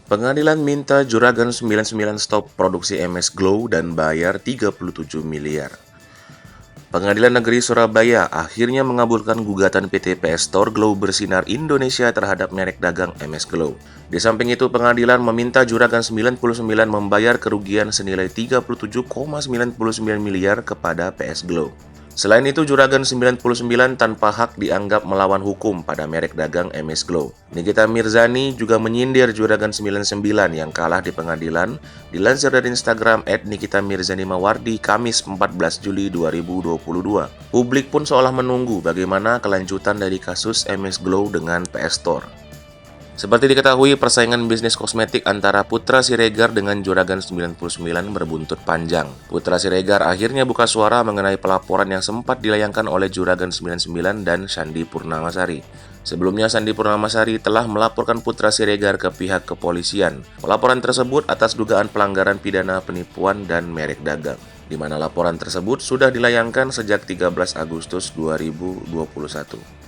Pengadilan minta Juragan 99 stop produksi MS Glow dan bayar 37 miliar. Pengadilan Negeri Surabaya akhirnya mengabulkan gugatan PT PS Store Glow Bersinar Indonesia terhadap merek dagang MS Glow. Di samping itu, pengadilan meminta Juragan 99 membayar kerugian senilai 37,99 miliar kepada PS Glow. Selain itu, Juragan 99 tanpa hak dianggap melawan hukum pada merek dagang MS Glow. Nikita Mirzani juga menyindir Juragan 99 yang kalah di pengadilan. Dilansir dari Instagram @nikitamirzanimawardi Kamis 14 Juli 2022. Publik pun seolah menunggu bagaimana kelanjutan dari kasus MS Glow dengan PS Store. Seperti diketahui, persaingan bisnis kosmetik antara Putra Siregar dengan Juragan 99 berbuntut panjang. Putra Siregar akhirnya buka suara mengenai pelaporan yang sempat dilayangkan oleh Juragan 99 dan Shandy Purnamasari. Sebelumnya, Shandy Purnamasari telah melaporkan Putra Siregar ke pihak kepolisian. Pelaporan tersebut atas dugaan pelanggaran pidana penipuan dan merek dagang, di mana laporan tersebut sudah dilayangkan sejak 13 Agustus 2021.